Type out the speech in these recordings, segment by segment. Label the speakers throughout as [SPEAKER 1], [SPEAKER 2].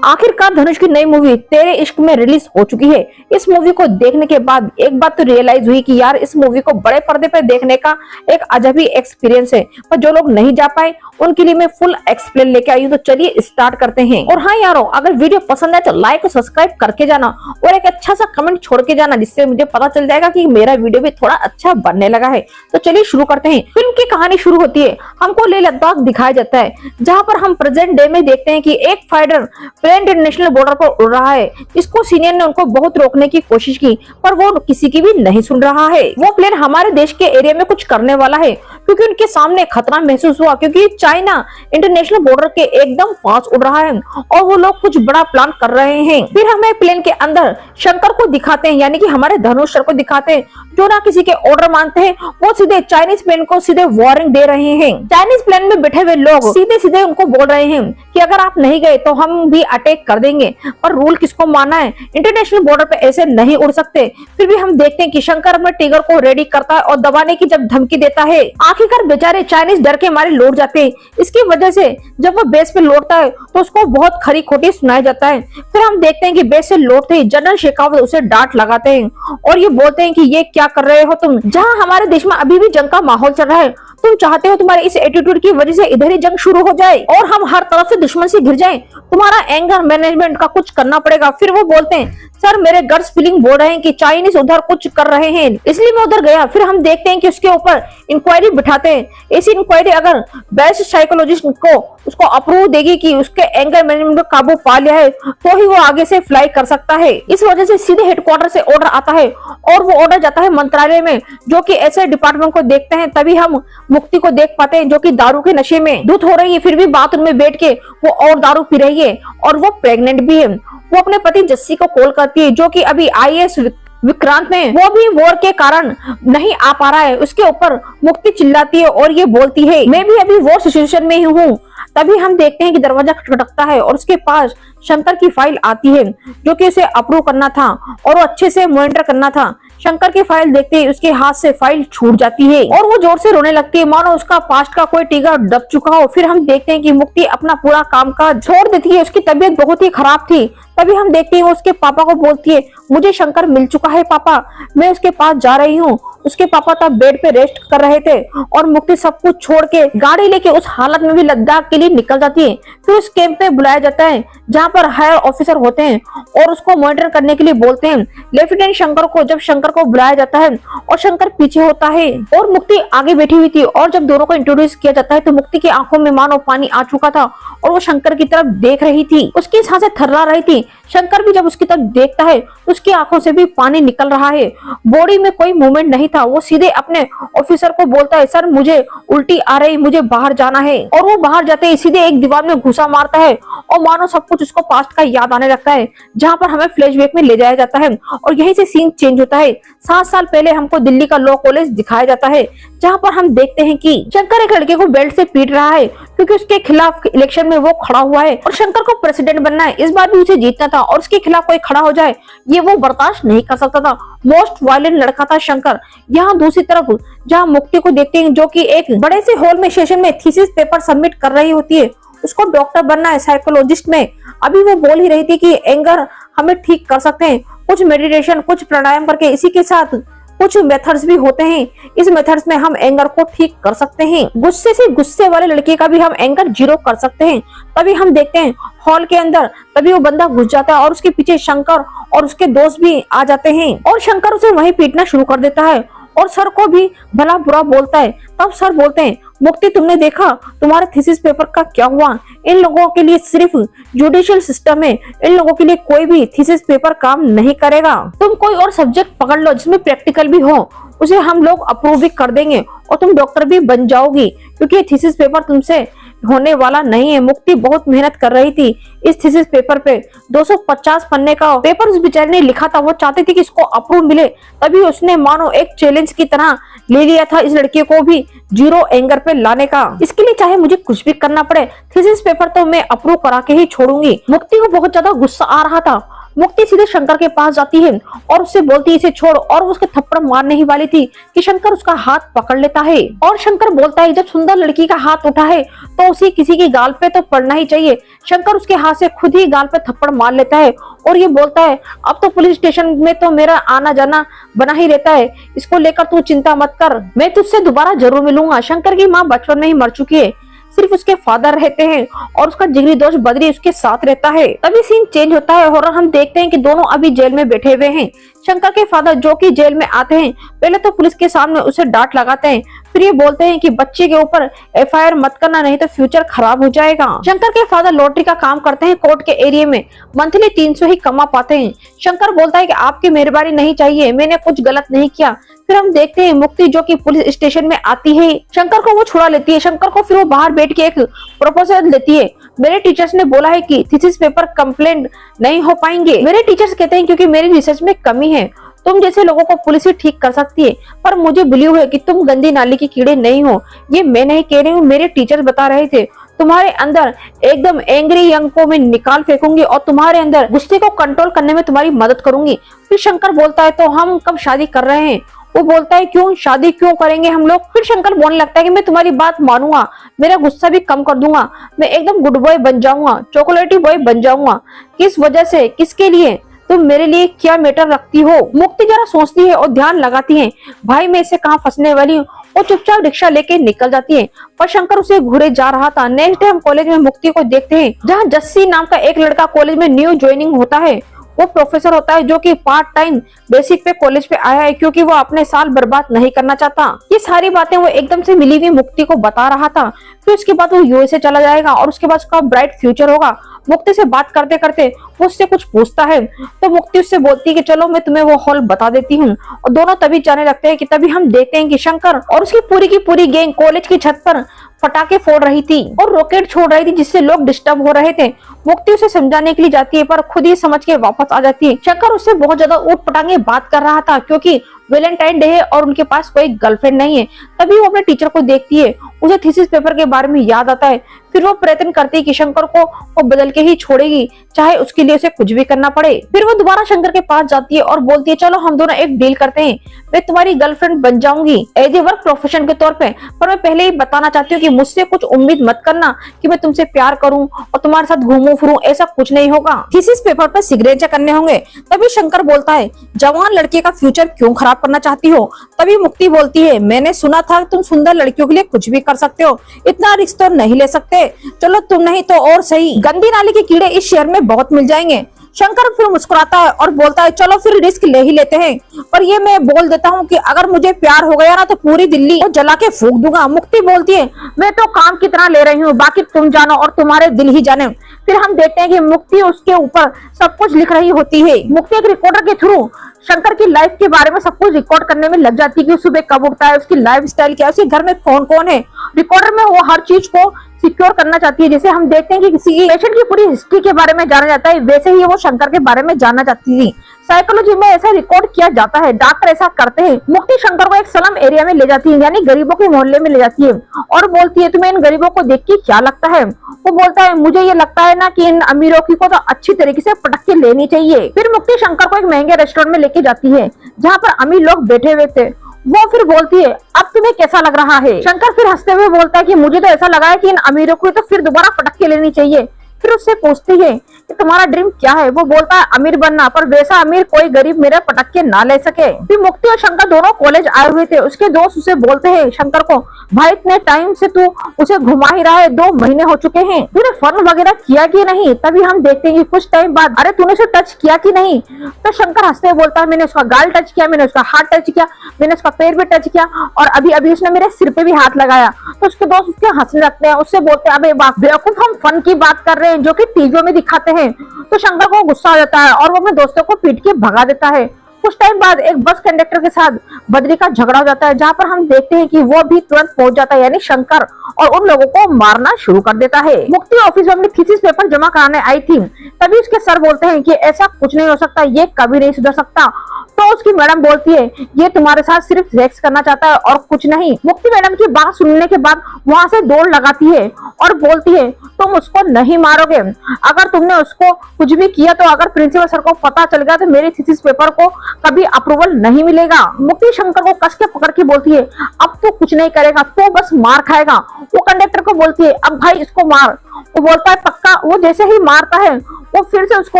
[SPEAKER 1] आखिरकार धनुष की नई मूवी तेरे इश्क में रिलीज हो चुकी है। इस मूवी को देखने के बाद एक बात तो रियलाइज हुई कि यार इस मूवी को बड़े पर्दे पर देखने का एक अजब ही एक्सपीरियंस है। पर जो लोग नहीं जा पाए उनके लिए मैं फुल एक्सप्लेन लेके आई हूँ, तो चलिए स्टार्ट करते हैं। और हाँ यारो, अगर वीडियो पसंद आए तो लाइक और सब्सक्राइब करके जाना और एक अच्छा सा कमेंट छोड़ के जाना, जिससे मुझे पता चल जाएगा कि मेरा वीडियो भी थोड़ा अच्छा बनने लगा है। तो चलिए शुरू करते हैं। फिल्म की कहानी शुरू होती है, हमको लेह लद्दाख दिखाया जाता है, जहाँ पर हम प्रेजेंट डे में देखते हैं कि एक फाइटर प्लेन इंटरनेशनल बॉर्डर पर उड़ रहा है। इसको सीनियर ने उनको बहुत रोकने की कोशिश की, पर वो किसी की भी नहीं सुन रहा है। वो प्लेन हमारे देश के एरिया में कुछ करने वाला है, क्योंकि उनके सामने खतरा महसूस हुआ, क्योंकि चाइना इंटरनेशनल बॉर्डर के एकदम पास उड़ रहा है और वो लोग कुछ बड़ा प्लान कर रहे हैं। फिर हमें प्लेन के अंदर शंकर को दिखाते हैं, यानी कि हमारे धनुष सर को दिखाते हैं, जो ना किसी के ऑर्डर मानते हैं। वो सीधे चाइनीज प्लेन को सीधे वार्निंग दे रहे हैं। चाइनीज प्लेन में बैठे हुए लोग सीधे सीधे उनको बोल रहे हैं कि अगर आप नहीं गए तो हम भी अटैक कर देंगे, पर रूल किसको मानना है, इंटरनेशनल बॉर्डर पे ऐसे नहीं उड़ सकते। फिर भी हम देखते हैं कि शंकर अपने टिगर को रेडी करता है और दबाने की जब धमकी देता है, आखिरकार बेचारे चाइनीज डर के मारे लौट जाते हैं। इसकी वजह से जब वो बेस पे लौटता है तो उसको बहुत खरी खोटी सुनाया जाता है। फिर हम देखते हैं कि बेस से लौटते ही जनरल शेखावत उसे डांट लगाते हैं और ये बोलते हैं कि ये क्या कर रहे हो तुम, जहां हमारे देश में अभी भी जंग का माहौल चल रहा है। तुम चाहते हो तुम्हारे इस एटीट्यूड की वजह से इधर ही जंग शुरू हो जाए और हम हर तरफ से दुश्मन से घिर जाएं। तुम्हारा एंगर मैनेजमेंट का कुछ करना पड़ेगा। फिर वो बोलते हैं, सर मेरे गट्स फीलिंग बोल रहे हैं कि चाइनीज उधर कुछ कर रहे हैं, इसलिए मैं उधर गया। फिर हम देखते हैं कि उसके ऊपर इंक्वायरी बिठाते हैं। ऐसी इंक्वायरी अगर बेस्ट साइकोलॉजिस्ट को उसको अप्रूव देगी कि उसके एंगर मैनेजमेंट को काबू पा लिया है, तो ही वो आगे से फ्लाई कर सकता है। इस वजह से सीधे हेडक्वार्टर से ऑर्डर आता है और वो ऑर्डर जाता है मंत्रालय में, जो कि ऐसे डिपार्टमेंट को देखते हैं। तभी हम मुक्ति को देख पाते हैं, जो कि दारू के नशे में धुत हो रही है, फिर भी बाथरूम में बैठ के वो और दारू पी रही है और वो प्रेग्नेंट भी है। वो अपने पति जस्सी को कॉल करती है, जो कि अभी आईएएस विक्रांत में वो भी वॉर के कारण नहीं आ पा रहा है। उसके ऊपर मुक्ति चिल्लाती है और ये बोलती है, मैं भी अभी वॉर सिचुएशन में ही हूँ। तभी हम देखते हैं कि दरवाजा खटखटता है और उसके पास शंकर की फाइल आती है, जो कि उसे अप्रूव करना था और वो अच्छे से मॉनिटर करना था। शंकर की फाइल देखते ही उसके हाथ से फाइल छूट जाती है और वो जोर से रोने लगती है, मानो उसका पास्ट का कोई टिगर दब चुका हो। फिर हम देखते हैं कि मुक्ति अपना पूरा काम काज छोड़ देती है, उसकी तबीयत बहुत ही खराब थी। तभी हम देखते हैं वो उसके पापा को बोलती है, मुझे शंकर मिल चुका है पापा, मैं उसके पास जा रही हूँ। उसके पापा तब बेड पे रेस्ट कर रहे थे और मुक्ति सब कुछ छोड़ के गाड़ी लेके उस हालत में भी लद्दाख के लिए निकल जाती है। फिर उस कैंप में बुलाया जाता है, जहाँ पर हायर ऑफिसर होते हैं और उसको मॉनिटर करने के लिए बोलते हैं लेफ्टिनेंट शंकर को। जब शंकर को बुलाया जाता है और शंकर पीछे होता है और मुक्ति आगे बैठी हुई थी, और जब दोनों को इंट्रोड्यूस किया जाता है तो मुक्ति की आंखों में मानो पानी आ चुका था और वो शंकर की तरफ देख रही थी। उसकी सांसें थर्रा रही थी। शंकर भी जब उसकी तरफ देखता है उसकी आंखों से भी पानी निकल रहा है, बॉडी में कोई मूवमेंट नहीं था। वो सीधे अपने ऑफिसर को बोलता है, सर मुझे उल्टी आ रही, मुझे बाहर जाना है। और वो बाहर जाते ही सीधे एक दीवार में घुसा मारता है और मानो सब कुछ उसको पास्ट का याद आने लगता है, जहाँ पर हमें फ्लैशबैक में ले जाया जाता है और यहीं से सीन चेंज होता है। 7 साल पहले हमको दिल्ली का लॉ कॉलेज दिखाया जाता है, जहाँ पर हम देखते हैं कि शंकर एक लड़के को बेल्ट से पीट रहा है, क्योंकि उसके खिलाफ इलेक्शन में वो खड़ा हुआ है और शंकर को प्रेसिडेंट बनना है। इस बार भी उसे जीतना था और उसके खिलाफ कोई खड़ा हो जाए ये वो बर्दाश्त नहीं कर सकता था। मोस्ट वायलेंट लड़का था शंकर। यहाँ दूसरी तरफ जहाँ मुक्ति को देखते हैं, जो कि एक बड़े से हॉल में सेशन में थीसिस पेपर सबमिट कर रही होती है। उसको डॉक्टर बनना है, साइकोलॉजिस्ट में। अभी वो बोल ही रही थी कि एंगर हमें ठीक कर सकते हैं, कुछ मेडिटेशन, कुछ प्राणायाम करके। इसी के साथ कुछ मेथड्स भी होते हैं, इस मेथड्स में हम एंगर को ठीक कर सकते हैं। गुस्से से गुस्से वाले लड़के का भी हम एंगर 0 कर सकते हैं। तभी हम देखते हैं हॉल के अंदर, तभी वो बंदा घुस जाता है और उसके पीछे शंकर और उसके दोस्त भी आ जाते हैं और शंकर उसे वहीं पीटना शुरू कर देता है और सर को भी भला बुरा बोलता है। तब सर बोलते हैं, मुक्ति तुमने देखा तुम्हारे थीसिस पेपर का क्या हुआ? इन लोगों के लिए सिर्फ जुडिशियल सिस्टम है, इन लोगों के लिए कोई भी थीसिस पेपर काम नहीं करेगा। तुम कोई और सब्जेक्ट पकड़ लो जिसमें प्रैक्टिकल भी हो, उसे हम लोग अप्रूव भी कर देंगे और तुम डॉक्टर भी बन जाओगी, क्योंकि थीसिस पेपर तुमसे होने वाला नहीं है। मुक्ति बहुत मेहनत कर रही थी इस थीसिस पेपर पे। 250 पन्ने का पेपर उस बेचारे ने लिखा था। वो चाहती थी कि इसको अप्रूव मिले, तभी उसने मानो एक चैलेंज की तरह ले लिया था इस लड़के को भी 0 एंगर पे लाने का। इसके लिए चाहे मुझे कुछ भी करना पड़े, थीसिस पेपर तो मैं अप्रूव करा के ही छोड़ूंगी। मुक्ति को बहुत ज्यादा गुस्सा आ रहा था मुक्ति सीधे शंकर के पास जाती है और उससे बोलती है इसे छोड़, और वो उसके थप्पड़ मारने ही वाली थी कि शंकर उसका हाथ पकड़ लेता है और शंकर बोलता है जब सुंदर लड़की का हाथ उठा है तो उसे किसी की गाल पे तो पड़ना ही चाहिए। शंकर उसके हाथ से खुद ही गाल पे थप्पड़ मार लेता है और ये बोलता है अब तो पुलिस स्टेशन में तो मेरा आना जाना बना ही रहता है, इसको लेकर तू चिंता मत कर, मैं तुझसे दोबारा जरूर मिलूंगा। शंकर की माँ बचपन में ही मर चुकी है, सिर्फ उसके फादर रहते हैं और उसका जिगरी दोस्त बद्री उसके साथ रहता है। तभी सीन चेंज होता है और हम देखते हैं कि दोनों अभी जेल में बैठे हुए हैं। शंकर के फादर जो कि जेल में आते हैं पहले तो पुलिस के सामने उसे डांट लगाते हैं, फिर ये बोलते हैं कि बच्चे के ऊपर एफआईआर मत करना नहीं तो फ्यूचर खराब हो जाएगा। शंकर के फादर लॉटरी का काम करते हैं कोर्ट के एरिया में, मंथली 300 ही कमा पाते हैं। शंकर बोलता है कि आपकी मेहरबानी नहीं चाहिए, मैंने कुछ गलत नहीं किया। फिर हम देखते हैं मुक्ति जो कि पुलिस स्टेशन में आती है, शंकर को वो छुड़ा लेती है। शंकर को फिर वो बाहर बैठ के एक प्रपोजल देती है, मेरे टीचर्स ने बोला है कि थीसिस पेपर कंप्लेंट नहीं हो पाएंगे। मेरे टीचर्स कहते हैं क्योंकि मेरी रिसर्च में कमी है, तुम जैसे लोगों को पुलिस ही ठीक कर सकती है, पर मुझे बिलीव है कि तुम गंदी नाली की कीड़े नहीं हो। ये मैं नहीं कह रही हूँ, मेरे टीचर्स बता रहे थे। तुम्हारे अंदर एकदम एंग्री यंग को मैं निकाल फेंकूंगी और तुम्हारे अंदर गुस्से को कंट्रोल करने में तुम्हारी मदद करूंगी। फिर शंकर बोलता है तो हम कब शादी कर रहे हैं? वो बोलता है क्यों शादी क्यों करेंगे हम लोग? फिर शंकर बोलने लगता है कि मैं तुम्हारी बात मानूंगा, मेरा गुस्सा भी कम कर दूंगा, मैं एकदम गुड बॉय बन जाऊंगा, चॉकलेटी बॉय बन जाऊंगा। किस वजह से, किसके लिए, तुम मेरे लिए क्या मैटर रखती हो? मुक्ति जरा सोचती है और ध्यान लगाती है, भाई मैं इसे कहाँ फंसने वाली हूँ। वो चुपचाप रिक्शा लेके निकल जाती है, पर शंकर उसे घूरे जा रहा था। नेक्स्ट डे हम कॉलेज में मुक्ति को देखते हैं, जहाँ जस्सी नाम का एक लड़का कॉलेज में न्यू ज्वाइनिंग होता है। वो प्रोफेसर होता है जो कि पार्ट टाइम बेसिक पे कॉलेज पे आया है क्योंकि वो अपने साल बर्बाद नहीं करना चाहता। ये सारी बातें वो एकदम से मिली हुई मुक्ति को बता रहा था। फिर उसके बाद वो यूएसए चला जाएगा और उसके बाद उसका ब्राइट फ्यूचर होगा। मुक्ति से बात करते करते वो उससे कुछ पूछता है तो मुक्ति उससे बोलती है कि चलो मैं तुम्हें वो हॉल बता देती हूँ, और दोनों तभी जाने लगते हैं कि तभी हम देखते हैं कि शंकर और उसकी पूरी की पूरी गैंग कॉलेज की छत पर पटाखे फोड़ रही थी और रॉकेट छोड़ रही थी जिससे लोग डिस्टर्ब हो रहे थे। मुक्ति उसे समझाने के लिए जाती है पर खुद ही समझ के वापस आ जाती है। शंकर उससे बहुत ज्यादा ऊट पटांगे बात कर रहा था क्योंकि वैलेंटाइन डे है और उनके पास कोई गर्लफ्रेंड नहीं है। तभी वो अपने टीचर को देखती है, उसे थीसिस पेपर के बारे में याद आता है। फिर वो प्रयत्न करती है कि शंकर को वो बदल के ही छोड़ेगी, चाहे उसके लिए उसे कुछ भी करना पड़े। फिर वो दोबारा शंकर के पास जाती है और बोलती है चलो हम दोनों एक डील करते हैं, मैं तुम्हारी गर्लफ्रेंड बन जाऊंगी एज ए वर्क प्रोफेशन के तौर पे, पर मैं पहले ही बताना चाहती हूँ कि मुझसे कुछ उम्मीद मत करना कि मैं तुमसे प्यार करूं और तुम्हारे साथ घूमूं फिरूं, ऐसा कुछ नहीं होगा। थीसिस पेपर पे सिग्नेचर करने होंगे। तभी शंकर बोलता है जवान लड़के का फ्यूचर क्यों खराब करना चाहती हो? तभी मुक्ति बोलती है मैंने सुना था तुम सुंदर लड़कियों के लिए कुछ भी कर सकते हो, इतना रिस्क तो नहीं ले सकते। चलो तुम नहीं तो और सही, गंदी नाली के कीड़े इस शहर में बहुत मिल जाएंगे। शंकर फिर मुस्कुराता है और बोलता है चलो फिर रिस्क ले ही लेते हैं, पर ये मैं बोल देता हूँ कि अगर मुझे प्यार हो गया ना तो पूरी दिल्ली को जला के फूंक दूंगा। मुक्ति बोलती है मैं तो काम की तरह ले रही हूँ, बाकी तुम जानो और तुम्हारे दिल ही जाने। फिर हम देखते हैं कि मुक्ति उसके ऊपर सब कुछ लिख रही होती है। मुक्ति एक रिकॉर्डर के थ्रू शंकर की लाइफ के बारे में सब कुछ रिकॉर्ड करने में लग जाती है कि सुबह कब उठता है, उसकी लाइफ स्टाइल क्या है, उसके घर में कौन कौन है। रिकॉर्डर में वो हर चीज को सिक्योर करना चाहती है। जैसे हम देखते हैं कि किसी पेशेंट की पूरी हिस्ट्री के बारे में जाना जाता है, वैसे ही वो शंकर के बारे में जानना चाहती थी। साइकोलॉजी में ऐसा रिकॉर्ड किया जाता है, डॉक्टर ऐसा करते हैं। मुक्ति शंकर को एक स्लम एरिया में ले जाती है, यानी गरीबों के मोहल्ले में ले जाती है और बोलती है तुम्हें इन गरीबों को देख के क्या लगता है? वो बोलता है मुझे ये लगता है ना कि इन अमीरों की को तो अच्छी तरीके से पटक के लेनी चाहिए। फिर मुक्ति शंकर को एक महंगे रेस्टोरेंट में लेके जाती है जहाँ पर अमीर लोग बैठे हुए थे। वो फिर बोलती है अब तुम्हें कैसा लग रहा है? शंकर फिर हंसते हुए बोलता है कि मुझे तो ऐसा लगा है कि इन अमीरों को तो फिर दोबारा पटक के लेनी चाहिए। फिर उससे पूछती है कि तुम्हारा ड्रीम क्या है? वो बोलता है अमीर बनना, पर वैसा अमीर कोई गरीब मेरा पटक के ना ले सके। फिर मुक्ति और शंकर दोनों कॉलेज आए हुए थे। उसके दोस्त उसे बोलते हैं शंकर को भाई इतने टाइम से तू उसे घुमा ही रहा है, 2 महीने हो चुके हैं, तूने फन वगैरह किया कि नहीं? तभी हम देखते हैं कि कुछ टाइम बाद अरे तूने उसे टच किया कि नहीं? तो शंकर हंसते हुए बोलता है मैंने उसका गाल टच किया, मैंने उसका हाथ टच किया, मैंने उसका पैर भी टच किया और अभी अभी उसने मेरे सिर पे भी हाथ लगाया। तो उसके दोस्त उसके हंसने लगते हैं, उससे बोलते हैं अबे बेवकूफ हम फन की बात कर रहे हैं जो कि टीवियों में दिखाते हैं। तो शंकर को गुस्सा आ जाता है और वो अपने दोस्तों को पीट के भगा देता है। कुछ टाइम बाद एक बस कंडक्टर के साथ बद्री का झगड़ा हो जाता है, जहाँ पर हम देखते हैं कि वो भी तुरंत पहुंच जाता है, यानी शंकर, और उन लोगों को मारना शुरू कर देता है। मुक्ति ऑफिस में अपनी थीसिस पेपर जमा कराने आई थी। तभी उसके सर बोलते हैं कि ऐसा कुछ नहीं हो सकता, ये कभी नहीं सुधर सकता। तो उसकी मैडम बोलती है ये तुम्हारे साथ सिर्फ सेक्स करना चाहता है और कुछ नहीं। मुक्ति मैडम की बात सुनने के बाद वहां से दौड़ लगाती है और बोलती है तुम उसको नहीं मारोगे, अगर तुमने उसको कुछ भी किया तो अगर प्रिंसिपल सर को पता चल गया तो मेरे थीसिस पेपर को कभी अप्रूवल नहीं मिलेगा। मुक्ति शंकर को कस के पकड़ के बोलती है अब तो कुछ नहीं करेगा, तो बस मार खाएगा। वो कंडक्टर को बोलती है अब भाई इसको मार। वो बोलता है पक्का। वो जैसे ही मारता है वो फिर से उसको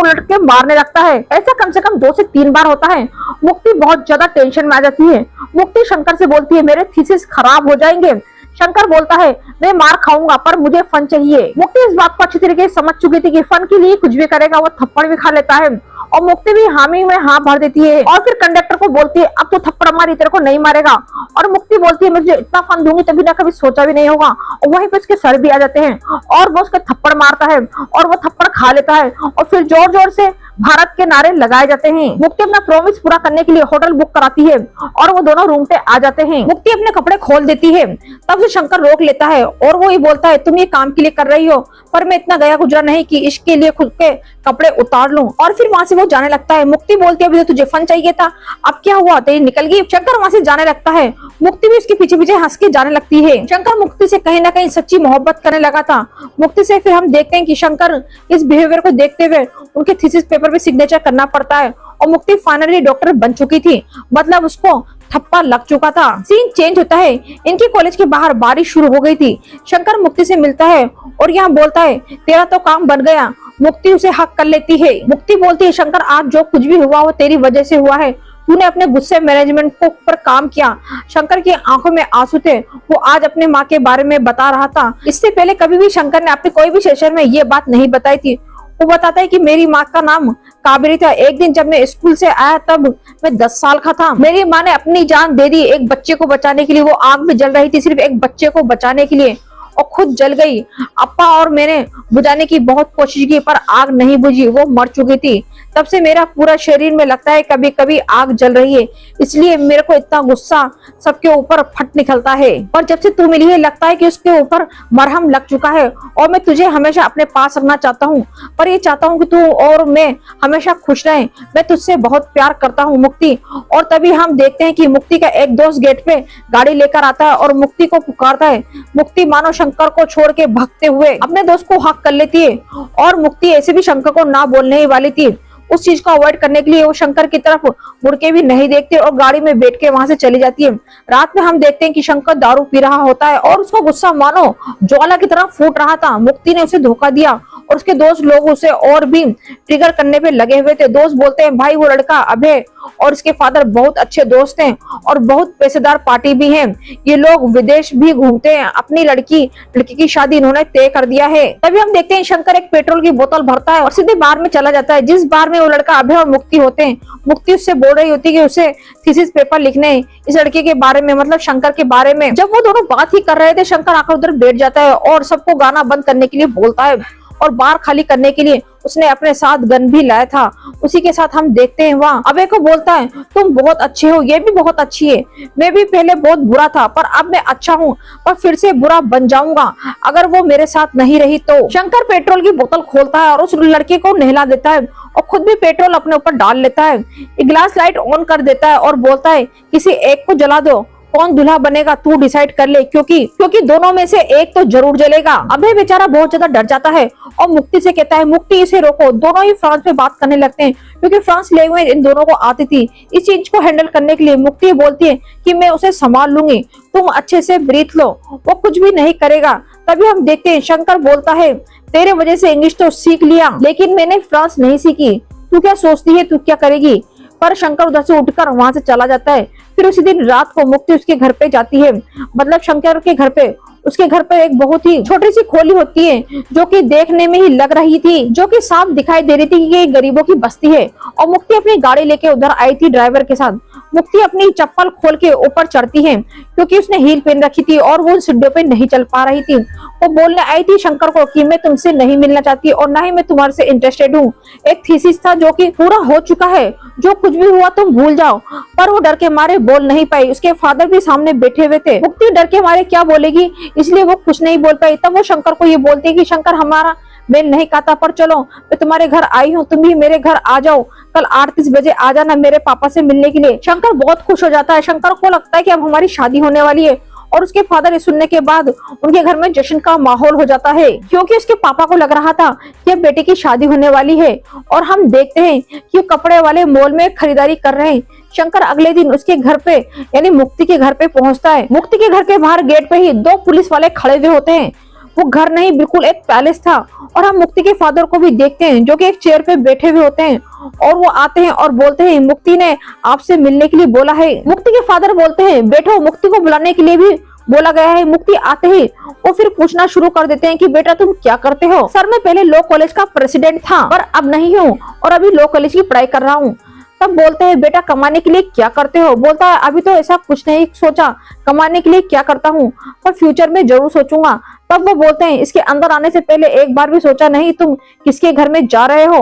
[SPEAKER 1] उलट के मारने लगता है। ऐसा कम से कम 2 से 3 बार होता है। मुक्ति बहुत ज्यादा टेंशन में आ जाती है। मुक्ति शंकर से बोलती है मेरे थीसिस खराब हो जाएंगे। शंकर बोलता है मैं मार खाऊंगा पर मुझे फन चाहिए। मुक्ति इस बात को अच्छी तरीके से समझ चुकी थी कि फन के लिए कुछ भी करेगा। वो थप्पड़ भी खा लेता है और मुक्ति भी हामी में हाँ भर देती है और फिर कंडक्टर को बोलती है अब तो थप्पड़ मारी तेरे को नहीं मारेगा। और मुक्ति बोलती है मुझे इतना फन दूंगी तभी ना कभी सोचा भी नहीं होगा। और वहीं पे उसके सर भी आ जाते हैं और वो उसके थप्पड़ मारता है और वो थप्पड़ खा लेता है और फिर जोर जोर से भारत के नारे लगाए जाते हैं। मुक्ति अपना प्रॉमिस पूरा करने के लिए होटल बुक कराती है और वो दोनों रूम पे आ जाते हैं। मुक्ति अपने कपड़े खोल देती है, तब से शंकर रोक लेता है और वो ये बोलता है तुम ये काम के लिए कर रही हो पर मैं इतना गया गुजरा नहीं कि इसके लिए खुद के कपड़े उतार लूं। और फिर वहां से वो जाने लगता है। मुक्ति बोलती है अभी तो तुझे फन चाहिए था, अब क्या हुआ तेरी निकल गई। शंकर वहां से जाने लगता है। मुक्ति भी उसके पीछे पीछे हंस के जाने लगती है। शंकर मुक्ति से कहीं ना कहीं सच्ची मोहब्बत करने लगा था। मुक्ति से फिर हम देखते हैं कि शंकर इस बिहेवियर को देखते हुए उनके थीसिस पेपर पे सिग्नेचर करना पड़ता है और मुक्ति फाइनली डॉक्टर बन चुकी थी, मतलब उसको थप्पा लग चुका था। सीन चेंज होता है। इनके कॉलेज के बाहर बारिश शुरू हो गई थी। शंकर मुक्ति से मिलता है और यहाँ बोलता है तेरा तो काम बन गया। मुक्ति उसे हक कर लेती है। मुक्ति बोलती है शंकर आज जो कुछ भी हुआ वो तेरी वजह से हुआ है, तूने अपने गुस्से मैनेजमेंट को पर काम किया। शंकर की आंखों में आंसू थे। वो आज अपने माँ के बारे में बता रहा था। इससे पहले कभी भी शंकर ने अपने कोई भी सेशन में ये बात नहीं बताई थी। वो बताता है कि मेरी माँ का नाम काबेरी था। एक दिन जब मैं स्कूल से आया तब मैं 10 साल का था। मेरी माँ ने अपनी जान दे दी एक बच्चे को बचाने के लिए। वो आग में जल रही थी सिर्फ एक बच्चे को बचाने के लिए और खुद जल गई। अप्पा और मैंने बुझाने की बहुत कोशिश की पर आग नहीं बुझी, वो मर चुकी थी। तब से मेरा पूरा शरीर में लगता है कभी कभी आग जल रही है, इसलिए मेरे को इतना गुस्सा सबके ऊपर फट निकलता है। और जब से तू मिली है लगता है कि उसके ऊपर मरहम लग चुका है और मैं तुझे हमेशा अपने पास रखना चाहता हूँ, पर ये चाहता हूँ कि तू और मैं हमेशा खुश रहें। मैं तुझसे बहुत प्यार करता हूँ मुक्ति। और तभी हम देखते हैं कि मुक्ति का एक दोस्त गेट पे गाड़ी लेकर आता है और मुक्ति को पुकारता है। मुक्ति मानो शंकर को छोड़ के भागते हुए अपने दोस्त को हक कर लेती है और मुक्ति ऐसे भी शंकर को ना बोलने ही वाली थी। उस चीज को अवॉइड करने के लिए वो शंकर की तरफ मुड़ के भी नहीं देखती और गाड़ी में बैठ के वहां से चली जाती है। रात में हम देखते हैं कि शंकर दारू पी रहा होता है और उसका गुस्सा मानो ज्वाला की तरह फूट रहा था। मुक्ति ने उसे धोखा दिया और उसके दोस्त लोग उसे और भी ट्रिगर करने पे लगे हुए थे। दोस्त बोलते हैं भाई वो लड़का अभय और इसके फादर बहुत अच्छे दोस्त हैं और बहुत पैसेदार पार्टी भी हैं। ये लोग विदेश भी घूमते हैं। अपनी लड़की की शादी इन्होंने तय कर दिया है। तभी हम देखते हैं शंकर एक पेट्रोल की बोतल भरता है और सीधे बार में चला जाता है, जिस बार में वो लड़का अभय और मुक्ति होते हैं। मुक्ति उससे बोल रही होती है कि उसे थीसिस पेपर लिखने हैं इस लड़के के बारे में, मतलब शंकर के बारे में। जब वो दोनों बात ही कर रहे थे शंकर आकर उधर बैठ जाता है और सबको गाना बंद करने के लिए बोलता है और बार खाली करने के लिए उसने अपने साथ गन भी लाया था। उसी के साथ हम देखते हैं वहाँ अभय को बोलता है तुम बहुत अच्छे हो, ये भी बहुत अच्छी है। मैं भी पहले बहुत बुरा था पर अब मैं अच्छा हूँ, पर फिर से बुरा बन जाऊंगा अगर वो मेरे साथ नहीं रही तो। शंकर पेट्रोल की बोतल खोलता है और उस लड़के को नहला देता है और खुद भी पेट्रोल अपने ऊपर डाल लेता है। एक ग्लास लाइट ऑन कर देता है और बोलता है किसी एक को जला दो, कौन दूल्हा बनेगा तू डिसाइड कर ले, क्योंकि दोनों में से एक तो जरूर जलेगा। अभय बेचारा बहुत ज्यादा डर जाता है और मुक्ति से कहता है मुक्ति इसे रोको। दोनों ही फ्रांस में बात करने लगते हैं क्योंकि फ्रांस लैंग्वेज इन दोनों को आती थी। इस चीज को हैंडल करने के लिए मुक्ति बोलती है कि मैं उसे संभाल लूंगी, तुम अच्छे से ब्रीथ लो, वो कुछ भी नहीं करेगा। तभी हम देखते हैं शंकर बोलता है तेरे वजह से इंग्लिश तो सीख लिया लेकिन मैंने फ्रांस नहीं सीखी, तू क्या सोचती है तू क्या करेगी। पर शंकर उधर से उठकर वहां से चला जाता है। फिर उसी दिन रात को मुक्ति उसके घर पे जाती है, मतलब शंकर के घर पे। उसके घर पर एक बहुत ही छोटी सी खोली होती है जो कि देखने में ही लग रही थी, जो कि साफ दिखाई दे रही थी कि ये गरीबों की बस्ती है। और मुक्ति अपनी गाड़ी लेके उधर आई थी ड्राइवर के साथ। मुक्ति अपनी चप्पल खोल के ऊपर चढ़ती है क्योंकि उसने हील पहन रखी थी और वो उन सीढ़ियों पे नहीं चल पा रही थी। वो बोलने आई थी शंकर को कि मैं तुमसे नहीं मिलना चाहती और ना ही मैं तुम्हारे से इंटरेस्टेड हूँ। एक थीसिस था जो कि पूरा हो चुका है, जो कुछ भी हुआ तुम भूल जाओ। पर वो डर के मारे बोल नहीं पाई। उसके फादर भी सामने बैठे हुए थे। मुक्ति डर के मारे क्या बोलेगी इसलिए वो कुछ नहीं बोल पाई। तब वो शंकर को ये बोलती है कि शंकर हमारा मेल नहीं खाता, पर चलो मैं तुम्हारे घर आई हूँ, तुम भी मेरे घर आ जाओ, कल 8:30 बजे आ जाना मेरे पापा से मिलने के लिए। शंकर बहुत खुश हो जाता है। शंकर को लगता है कि अब हमारी शादी होने वाली है, और उसके फादर ये सुनने के बाद उनके घर में जश्न का माहौल हो जाता है, क्योंकि उसके पापा को लग रहा था कि अब बेटे की शादी होने वाली है। और हम देखते हैं कि कपड़े वाले मॉल में खरीदारी कर रहे हैं। शंकर अगले दिन उसके घर पे यानी मुक्ति के घर पे पहुंचता है। मुक्ति के घर के बाहर गेट पे ही 2 पुलिस वाले खड़े हुए होते हैं। वो घर नहीं, बिल्कुल एक पैलेस था। और हम मुक्ति के फादर को भी देखते हैं जो कि एक चेयर पे बैठे हुए होते हैं, और वो आते हैं और बोलते हैं मुक्ति ने आपसे मिलने के लिए बोला है। मुक्ति के फादर बोलते हैं बैठो, मुक्ति को बुलाने के लिए भी बोला गया है। मुक्ति आते ही वो फिर पूछना शुरू कर देते हैं कि बेटा तुम क्या करते हो? सर मैं पहले लॉ कॉलेज का प्रेसिडेंट था, पर अब नहीं हूँ, और अभी लॉ कॉलेज की पढ़ाई कर रहा हूँ। तब बोलते हैं बेटा कमाने के लिए क्या करते हो? बोलता है अभी तो ऐसा कुछ नहीं सोचा कमाने के लिए क्या करता हूँ, पर फ्यूचर में जरूर सोचूंगा। तब वो बोलते हैं इसके अंदर आने से पहले एक बार भी सोचा नहीं तुम किसके घर में जा रहे हो,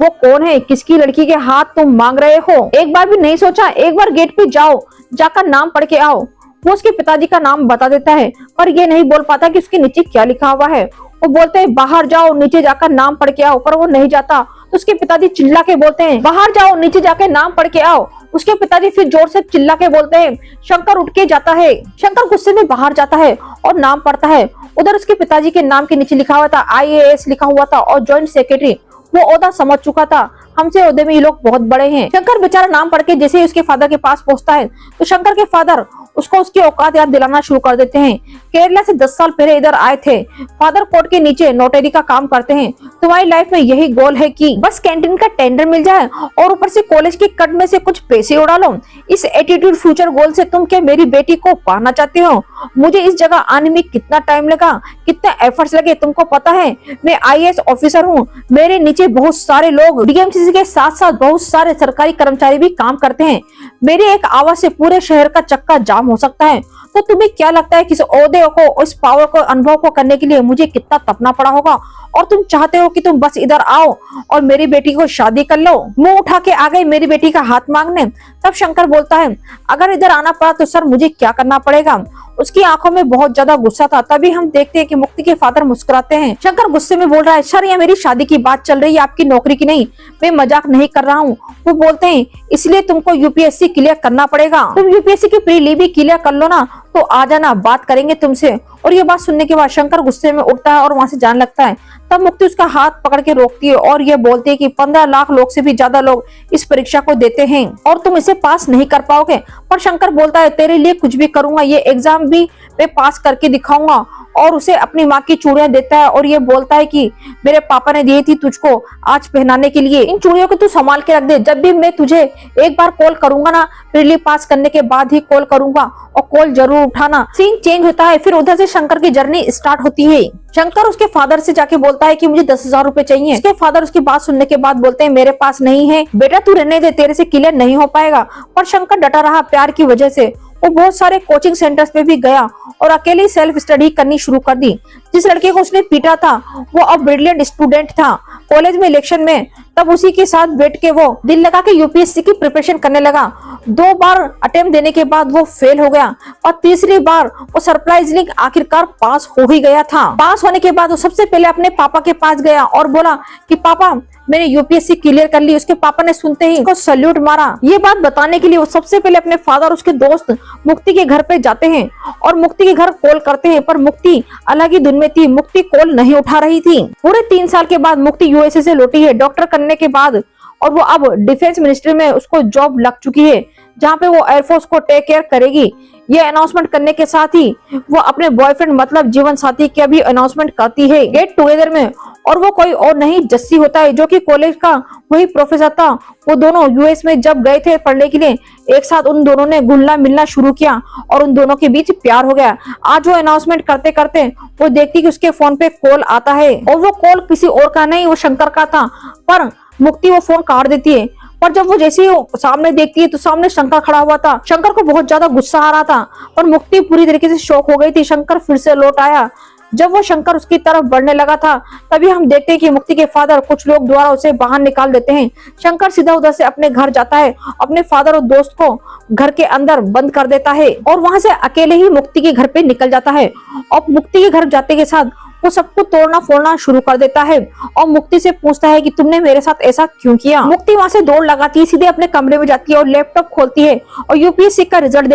[SPEAKER 1] वो कौन है, किसकी लड़की के हाथ तुम मांग रहे हो? एक बार भी नहीं सोचा? एक बार गेट पे जाओ, जाकर नाम पढ़ के आओ। वो उसके पिताजी का नाम बता देता है, पर ये नहीं बोल पाता कि उसके नीचे क्या लिखा हुआ है। वो बोलते हैं बाहर जाओ, नीचे जाकर नाम पढ़ के आओ, पर वो नहीं जाता। तो उसके पिताजी चिल्ला के बोलते हैं बाहर जाओ, नीचे जाके नाम पढ़ के आओ। उसके पिताजी फिर जोर से चिल्ला के बोलते हैं। शंकर उठ के जाता है। शंकर गुस्से में बाहर जाता है और नाम पढ़ता है। उधर उसके पिताजी के नाम के नीचे लिखा हुआ था IAS लिखा हुआ था, और ज्वाइंट सेक्रेटरी। वो ओहदा समझ चुका था, हमसे ओहदे में ये लोग बहुत बड़े हैं। शंकर बेचारा नाम पढ़ के जैसे ही उसके फादर के पास पहुंचता है, तो शंकर के फादर उसको उसकी औकात याद दिलाना शुरू कर देते हैं। केरला से 10 साल पहले इधर आए थे, फादर कोर्ट के नीचे नोटरी का काम करते हैं। तुम्हारी लाइफ में यही गोल है कि बस कैंटीन का टेंडर मिल जाए और ऊपर से कॉलेज की कट में से कुछ पैसे उड़ा लो। इस एटीट्यूड फ्यूचर गोल से तुम क्या मेरी बेटी को पाना चाहते हो? मुझे इस जगह आने में कितना टाइम लगा, कितना एफर्ट्स लगे तुमको पता है? मैं IAS ऑफिसर हूँ, मेरे नीचे बहुत सारे लोग DMCC के साथ साथ बहुत सारे सरकारी कर्मचारी भी काम करते हैं। मेरी एक आवाज से पूरे शहर का चक्का जाम हो सकता है। तो तुम्हें क्या लगता है कि इस ओहदे को, इस पावर को, अनुभव को करने के लिए मुझे कितना तपना पड़ा होगा? और तुम चाहते हो कि तुम बस इधर आओ और मेरी बेटी को शादी कर लो? मुंह उठा के आ गई मेरी बेटी का हाथ मांगने। तब शंकर बोलता है अगर इधर आना पड़ा तो सर मुझे क्या करना पड़ेगा? उसकी आंखों में बहुत ज्यादा गुस्सा था। तभी हम देखते हैं कि मुक्ति के फादर मुस्कुराते हैं। शंकर गुस्से में बोल रहा है सर ये मेरी शादी की बात चल रही है, आपकी नौकरी की नहीं, मैं मजाक नहीं कर रहा हूँ। वो बोलते हैं इसलिए तुमको UPSC क्लियर करना पड़ेगा। तुम UPSC की प्रीली भी क्लियर कर लो ना, तो आ जाना, बात करेंगे तुमसे। और ये बात सुनने के बाद शंकर गुस्से में उठता है और वहां से जाने लगता है। तब मुक्ति उसका हाथ पकड़ के रोकती है और ये बोलती है कि 15 लाख लोग से भी ज्यादा लोग इस परीक्षा को देते हैं और तुम इसे पास नहीं कर पाओगे। पर शंकर बोलता है तेरे लिए कुछ भी करूंगा, ये एग्जाम भी मैं पास करके दिखाऊंगा। और उसे अपनी माँ की चूड़ियां देता है और ये बोलता है कि मेरे पापा ने दी थी तुझको आज पहनाने के लिए, इन चूड़ियों को तू संभाल के रख दे। जब भी मैं तुझे एक बार कॉल करूंगा ना, प्रीली पास करने के बाद ही कॉल करूंगा, और कॉल जरूर उठाना। सीन चेंज होता है। फिर उधर से शंकर की जर्नी स्टार्ट होती है। शंकर उसके फादर से जाके बोलता है कि मुझे 10,000 रुपए चाहिए। उसके फादर उसकी बात सुनने के बाद बोलते हैं मेरे पास नहीं है बेटा, तू रहने दे, तेरे से क्लियर नहीं हो पाएगा। पर शंकर डटा रहा प्यार की वजह से। वो बहुत सारे कोचिंग सेंटर्स पे भी गया और अकेले सेल्फ स्टडी करनी शुरू कर दी। जिस लड़के को उसने पीटा था वो अब ब्रिलियंट स्टूडेंट था कॉलेज में इलेक्शन में। तब उसी के साथ बैठ के वो दिल लगा के UPSC की प्रिपरेशन करने लगा। 2 बार अटेम्प्ट देने के बाद वो फेल हो गया और तीसरी बार वो सरप्राइजली आखिरकार पास हो ही गया था। पास होने के बाद वो सबसे पहले अपने पापा के पास गया और बोला कि पापा मैंने UPSC क्लियर कर ली। उसके पापा ने सुनते ही उसको सल्यूट मारा। ये बात बताने के लिए वो सबसे पहले अपने फादर उसके दोस्त मुक्ति के घर पे जाते हैं और मुक्ति के घर कॉल करते हैं, पर मुक्ति अलग ही धुन में थी। मुक्ति कॉल नहीं उठा रही थी। पूरे 3 साल के बाद मुक्ति USA से लौटी है डॉक्टर करने के बाद, और वो अब डिफेंस मिनिस्ट्री में उसको जॉब लग चुकी है जहाँ पे वो एयरफोर्स को टेक केयर करेगी। ये अनाउंसमेंट करने के साथ ही वो अपने बॉयफ्रेंड मतलब जीवन साथी की भी अनाउंसमेंट करती है गेट टुगेदर में। और वो कोई और नहीं जस्सी होता है जो कि कॉलेज का वही प्रोफेसर था। वो दोनों US में जब गए थे पढ़ने के लिए, एक साथ उन दोनों ने घुलना मिलना शुरू किया और उन दोनों के बीच प्यार हो गया। आज वो अनाउंसमेंट करते करते वो देखती कि उसके फोन पे कॉल आता है और वो कॉल किसी और का नहीं, वो शंकर का था। पर मुक्ति वो फोन काट देती है। पर जब वो जैसे ही सामने देखती है तो सामने शंकर खड़ा हुआ था। शंकर को बहुत ज्यादा गुस्सा आ रहा था और मुक्ति पूरी तरीके से शॉक हो गई थी। शंकर फिर से लौट आया। जब वो शंकर उसकी तरफ बढ़ने लगा था तभी हम देखते हैं कि मुक्ति के फादर कुछ लोग द्वारा उसे बाहर निकाल देते हैं। शंकर सीधा उधर से अपने घर जाता है, अपने फादर और दोस्त को घर के अंदर बंद कर देता है और वहां से अकेले ही मुक्ति के घर पे निकल जाता है। और मुक्ति के घर जाते के साथ वो सब कुछ तोड़ना फोड़ना शुरू कर देता है और मुक्ति से पूछता है कि तुमने मेरे साथ ऐसा क्यों किया। मुक्ति वहां से दौड़ लगाती है, सीधे अपने कमरे में जाती है और लैपटॉप खोलती है और यूपीएससी का रिजल्ट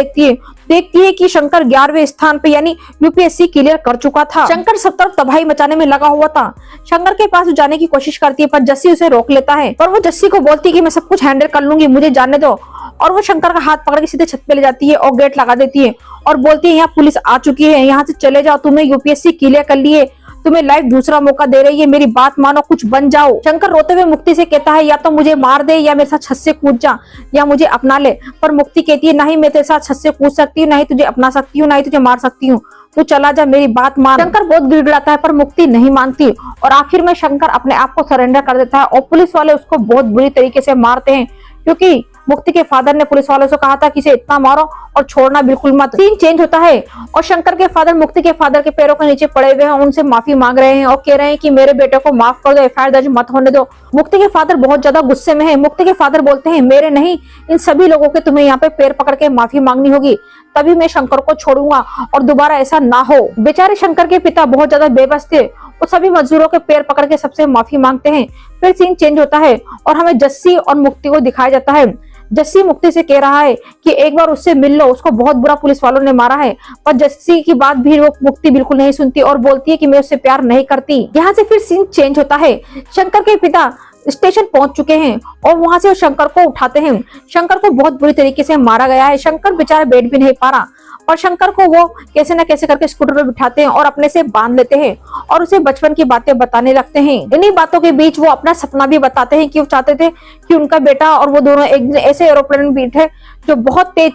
[SPEAKER 1] देखती है कि शंकर 11वें स्थान पे यानी यूपीएससी क्लियर कर चुका था। शंकर सब तरफ तबाही मचाने में लगा हुआ था। शंकर के पास जाने की कोशिश करती है पर जस्सी उसे रोक लेता है, पर वो जस्सी को बोलती है कि मैं सब कुछ हैंडल कर लूंगी, मुझे जाने दो। और वो शंकर का हाथ पकड़ के सीधे छत पे ले जाती है और गेट लगा देती है और बोलती है यहाँ पुलिस आ चुकी है, यहाँ से चले जाओ, तुमने यूपीएससी क्लियर कर ली है, तुम्हें लाइफ दूसरा मौका दे रही है, मेरी बात मानो, कुछ बन जाओ। शंकर रोते हुए मुक्ति से कहता है या तो मुझे मार दे या मेरे साथ छत से कूद जा या मुझे अपना ले। पर मुक्ति कहती है नहीं, मैं तेरे साथ छत से कूद सकती हूँ, नहीं तुझे अपना सकती हूँ, नहीं तुझे मार सकती हूँ, तू चला जा, मेरी बात मान। शंकर बहुत गिड़गिड़ाता है पर मुक्ति नहीं मानती और आखिर में शंकर अपने आप को सरेंडर कर देता है और पुलिस वाले उसको बहुत बुरी तरीके से मारते हैं क्योंकि मुक्ति के फादर ने पुलिस वालों से कहा था कि इसे इतना मारो और छोड़ना बिल्कुल मत। सीन चेंज होता है और शंकर के फादर मुक्ति के फादर के पैरों के नीचे पड़े हुए हैं, उनसे माफी मांग रहे हैं और कह रहे हैं कि मेरे बेटे को माफ कर दो, एफआईआर दर्ज मत होने दो। मुक्ति के फादर बहुत ज्यादा गुस्से में है। मुक्ति के फादर बोलते हैं मेरे नहीं, इन सभी लोगों के तुम्हें यहाँ पे पैर पकड़ के माफी मांगनी होगी, तभी मैं शंकर को छोड़ूंगा और दोबारा ऐसा ना हो। बेचारे शंकर के पिता बहुत ज्यादा बेबस थे, वो सभी मजदूरों के पैर पकड़ के सबसे माफी मांगते हैं। फिर सीन चेंज होता है और हमें जस्सी और मुक्ति को दिखाया जाता है। जस्सी मुक्ति से कह रहा है कि एक बार उससे मिल लो, उसको बहुत बुरा पुलिस वालों ने मारा है, पर जस्सी की बात भी वो मुक्ति बिल्कुल नहीं सुनती और बोलती है कि मैं उससे प्यार नहीं करती। यहाँ से फिर सीन चेंज होता है। शंकर के पिता स्टेशन पहुंच चुके हैं और वहां से वो शंकर को उठाते हैं। शंकर को बहुत बुरी तरीके से मारा गया है। शंकर बेचारा बैठ भी नहीं पा रहा और शंकर को वो कैसे न कैसे करके स्कूटर पर बिठाते हैं और अपने से बांध लेते हैं और उसे बचपन की बातें बताने लगते हैं। इन्हीं बातों के बीच वो अपना सपना भी बताते हैं कि वो चाहते थे कि उनका बेटा और वो दोनों एक ऐसे एरोप्लेन में बैठे जो बहुत तेज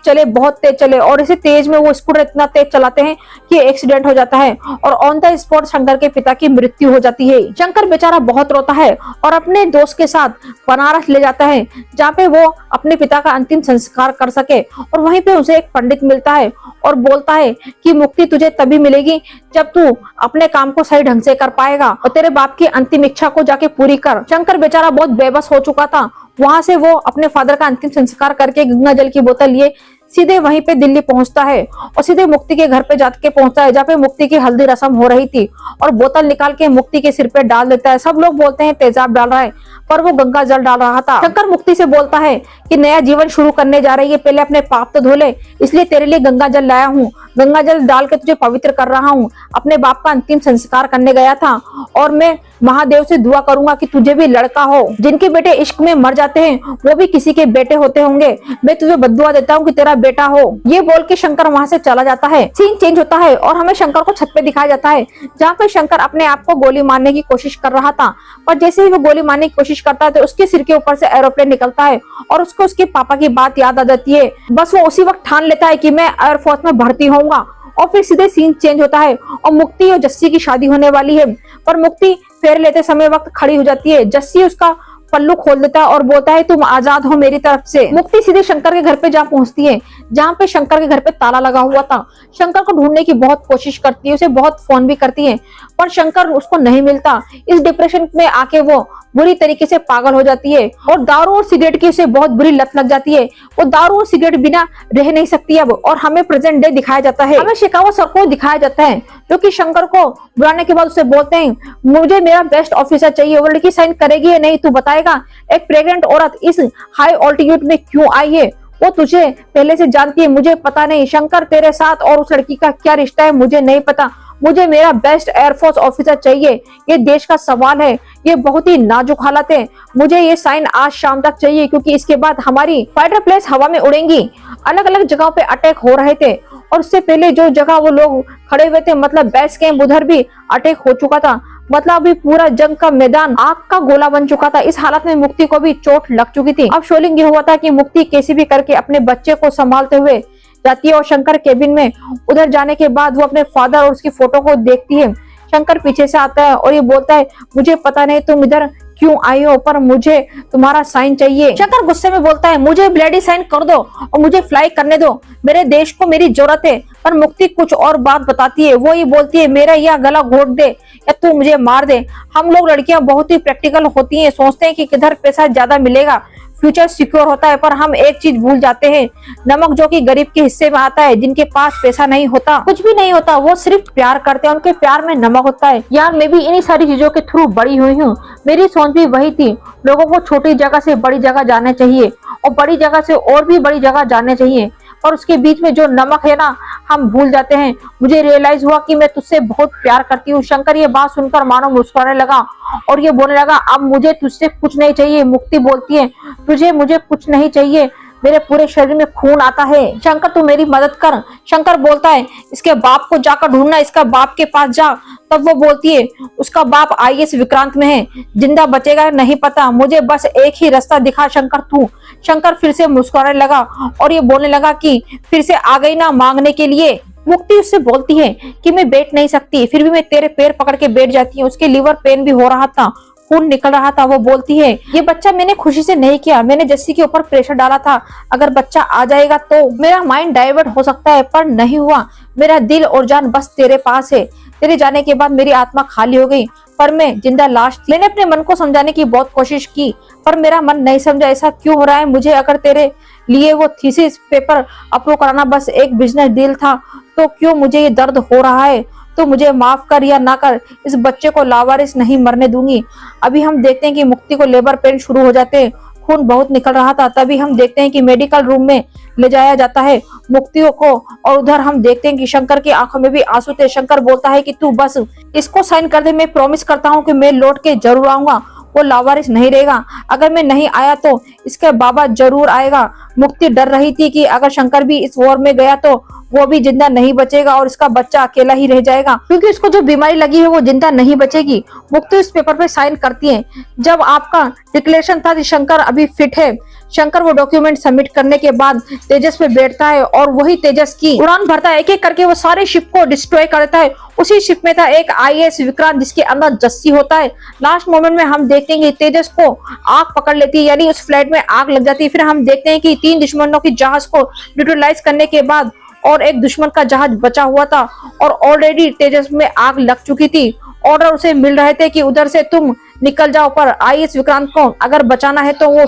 [SPEAKER 1] चले और इसे तेज में वो स्कूटर इतना तेज चलाते हैं कि एक्सीडेंट हो जाता है और ऑन द स्पॉट शंकर के पिता की मृत्यु हो जाती है। शंकर बेचारा बहुत रोता है और अपने दोस्त के साथ बनारस ले जाता है जहाँ पे वो अपने पिता का अंतिम संस्कार कर सके और वहीं पे उसे एक पंडित मिलता है और बोलता है कि मुक्ति तुझे तभी मिलेगी जब तू अपने काम को सही ढंग से कर पाएगा और तेरे बाप की अंतिम इच्छा को जाके पूरी कर। शंकर बेचारा बहुत बेबस हो चुका था। वहां से वो अपने फादर का अंतिम संस्कार करके गंगा जल की बोतल लिए सीधे वहीं पे दिल्ली पहुंचता है और सीधे मुक्ति के घर पे जाके पहुंचता है जहाँ पे मुक्ति की हल्दी रस्म हो रही थी और बोतल निकाल के मुक्ति के सिर पे डाल देता है। सब लोग बोलते हैं तेजाब डाल रहा है पर वो गंगा जल डाल रहा था। शंकर मुक्ति से बोलता है कि नया जीवन शुरू करने जा रही है, पहले अपने पाप तो धो ले, इसलिए तेरे लिए गंगा जल लाया हूँ, गंगा जल डाल के तुझे पवित्र कर रहा हूँ। अपने बाप का अंतिम संस्कार करने गया था और मैं महादेव से दुआ करूंगा कि तुझे भी लड़का हो। जिनके बेटे इश्क में मर जाते हैं वो भी किसी के बेटे होते होंगे, मैं तुझे बद्दुआ देता हूँ कि तेरा बेटा हो। ये बोल के शंकर वहां से चला जाता है। सीन चेंज होता है और हमें शंकर को छत पे दिखाया जाता है जहाँ पे शंकर अपने आप को गोली मारने की कोशिश कर रहा था, पर जैसे ही वो गोली मारने की कोशिश करता है तो उसके सिर के ऊपर से एरोप्लेन निकलता है और उसको उसके पापा की बात याद आ जाती है। बस वो उसी वक्त ठान लेता है कि मैं एयरफोर्स में भर्ती होऊंगा और फिर सीधे सीन चेंज होता है और मुक्ति और जस्सी की शादी होने वाली है, पर मुक्ति फेर लेते समय वक्त खड़ी हो जाती है। जस्सी उसका पल्लू खोल देता है और बोलता है तुम आजाद हो मेरी तरफ से। मुक्ति सीधे शंकर के घर पे जा पहुंचती है जहाँ पे शंकर के घर पे ताला लगा हुआ था। शंकर को ढूंढने की बहुत कोशिश करती है, उसे बहुत फोन भी करती है पर शंकर उसको नहीं मिलता। इस डिप्रेशन में आके वो बुरी तरीके से पागल हो जाती है और दारू और सिगरेट की उसे बहुत बुरी लत लग जाती है। वो दारू और सिगरेट बिना रह नहीं सकती अब और हमें प्रेजेंट डे दिखाया जाता है। हमें शिकागो सर को दिखाया जाता है जो कि शंकर को बुलाने के बाद उसे बोलते हैं मुझे मेरा बेस्ट ऑफिसर चाहिए, वो लड़की साइन करेगी या नहीं तू बताएगा। एक प्रेग्नेंट औरत इस हाई ऑल्टीट्यूड में क्यों आई है, वो तुझे पहले से जानती है, मुझे पता नहीं। शंकर तेरे साथ और उस लड़की का क्या रिश्ता है मुझे नहीं पता, मुझे मेरा बेस्ट एयरफोर्स ऑफिसर चाहिए, ये देश का सवाल है, ये बहुत ही नाजुक हालत है, मुझे ये साइन आज शाम तक चाहिए क्योंकि इसके बाद हमारी फाइटर प्लेन्स हवा में उड़ेंगी। अलग अलग जगहों पे अटैक हो रहे थे और उससे पहले जो जगह वो लोग खड़े हुए थे मतलब बेस कैंप उधर भी अटैक हो चुका था, मतलब अभी पूरा जंग का मैदान आग का गोला बन चुका था। इस हालत में मुक्ति को भी चोट लग चुकी थी। अब शोलिंग ये हुआ था कि मुक्ति कैसे भी करके अपने बच्चे को संभालते हुए जाती है और शंकर केबिन में उधर जाने के बाद वो अपने फादर और उसकी फोटो को देखती है। शंकर पीछे से आता है और ये बोलता है मुझे पता नहीं तुम इधर क्यों आई हो पर मुझे तुम्हारा साइन चाहिए। शंकर गुस्से में बोलता है मुझे ब्लडी साइन कर दो और मुझे फ्लाई करने दो, मेरे देश को मेरी जरूरत है। पर मुक्ति कुछ और बात बताती है, वो ये बोलती है मेरा यह गला घोट दे या तू मुझे मार दे। हम लोग लड़कियां बहुत ही प्रैक्टिकल होती हैं, सोचते हैं कि किधर पैसा ज्यादा मिलेगा फ्यूचर सिक्योर होता है। पर हम एक चीज भूल जाते हैं, नमक जो कि गरीब के हिस्से में आता है, जिनके पास पैसा नहीं होता, कुछ भी नहीं होता, वो सिर्फ प्यार करते हैं, उनके प्यार में नमक होता है। यार मैं भी इन्हीं सारी चीजों के थ्रू बड़ी हुई हूँ। मेरी सोच भी वही थी, लोगों को छोटी जगह से बड़ी जगह जाना चाहिए और बड़ी जगह से और भी बड़ी जगह जाने चाहिए, और उसके बीच में जो नमक है ना, हम भूल जाते हैं। मुझे रियलाइज हुआ कि मैं तुझसे बहुत प्यार करती हूँ। शंकर ये बात सुनकर मानो मुस्कुराने लगा और ये बोलने लगा, अब मुझे तुझसे कुछ नहीं चाहिए। मुक्ति बोलती है, तुझे मुझे कुछ नहीं चाहिए, मेरे पूरे शरीर में खून आता है, शंकर तू मेरी मदद कर। शंकर बोलता है, इसके बाप को जाकर ढूंढना, इसका बाप के पास जा। तब वो बोलती है, उसका बाप आईएएस विक्रांत में है, जिंदा बचेगा नहीं पता, मुझे बस एक ही रास्ता दिखा शंकर तू। शंकर फिर से मुस्कुराने लगा और ये बोलने लगा कि फिर से आ गई ना मांगने के लिए। मुक्ति उससे बोलती है कि मैं बैठ नहीं सकती, फिर भी मैं तेरे पैर पकड़ के बैठ जाती हूँ। उसके लीवर पेन भी हो रहा था, खून निकल रहा था। वो बोलती है, ये बच्चा मैंने खुशी से नहीं किया, मैंने जस्सी के ऊपर प्रेशर डाला था। अगर बच्चा आ जाएगा तो मेरा माइंड डाइवर्ट हो सकता है, पर नहीं हुआ। मेरा दिल और जान बस तेरे पास है। तेरे जाने के बाद मेरी आत्मा खाली हो गई, पर मैं जिंदा लाश थी। मैंने अपने मन को समझाने की बहुत कोशिश की, पर मेरा मन नहीं समझा ऐसा क्यों हो रहा है मुझे। अगर तेरे लिए वो थीसिस पेपर अप्रूव कराना बस एक बिजनेस डील था, तो क्यों मुझे ये दर्द हो रहा है। तो मुझे माफ कर या ना कर, इस बच्चे को लावारिस नहीं मरने दूंगी। अभी हम देखते हैं कि मुक्ति को लेबर पेन शुरू हो जाते हैं, खून बहुत निकल रहा था। तभी हम देखते हैं कि मेडिकल रूम में ले जाया जाता है मुक्ति को, और उधर हम देखते हैं कि शंकर की आंखों में भी आंसू थे। शंकर बोलता है कि तू बस इसको साइन कर दे, मैं प्रॉमिस करता हूँ कि मैं लौट के जरूर आऊंगा, वो लावारिस नहीं रहेगा। अगर मैं नहीं आया तो इसका बाबा जरूर आएगा। मुक्ति डर रही थी कि अगर शंकर भी इस वॉर में गया तो वो भी जिंदा नहीं बचेगा और इसका बच्चा अकेला ही रह जाएगा, क्योंकि उसको जो बीमारी लगी है वो जिंदा नहीं बचेगी। मुक्ति इस पेपर पे साइन करती है। जब आपका डिक्लेरेशन था कि शंकर अभी फिट है, शंकर वो डॉक्यूमेंट सबमिट करने के बाद तेजस पे बैठता है और वही तेजस की उड़ान भरता है। एक एक करके वो सारे शिप को डिस्ट्रॉय करता है। उसी शिप में था एक आईएएस विक्रांत, जिसके अंदर जस्सी होता है। लास्ट मोमेंट में हम देखते हैं कि तेजस को आग पकड़ लेती है, यानी उस फ्लाइट में आग लग जाती है। फिर हम देखते हैं कि 3 दुश्मनों की जहाज को न्यूट्रलाइज करने के बाद और एक दुश्मन का जहाज बचा हुआ था और ऑलरेडी तेजस में आग लग चुकी थी। ऑर्डर उसे मिल रहे थे कि उधर से तुम निकल जाओ, पर आईएएस विक्रांत को अगर बचाना है तो वो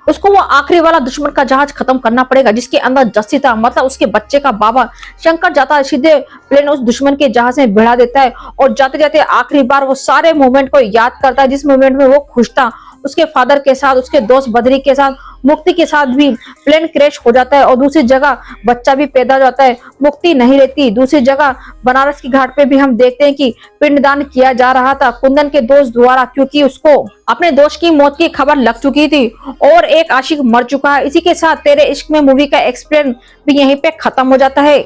[SPEAKER 1] उसको वो आखिरी वाला दुश्मन का जहाज खत्म करना पड़ेगा, जिसके अंदर जस्सी था, मतलब उसके बच्चे का बाबा। शंकर जाता है सीधे प्लेन उस दुश्मन के जहाज में भिड़ा देता है और जाते जाते आखिरी बार वो सारे मोमेंट को याद करता है जिस मोमेंट में वो खुश था। उसके फादर के साथ, उसके दोस्त बद्री के साथ, मुक्ति के साथ भी प्लेन क्रैश हो जाता है और दूसरी जगह बच्चा भी पैदा हो जाता है। मुक्ति नहीं रहती। दूसरी जगह बनारस की घाट पे भी हम देखते हैं कि पिंडदान किया जा रहा था कुंदन के दोस्त द्वारा, क्योंकि उसको अपने दोस्त की मौत की खबर लग चुकी थी और एक आशिक मर चुका है। इसी के साथ तेरे इश्क में मूवी का एक्सप्लेन भी यहीं पे खत्म हो जाता है।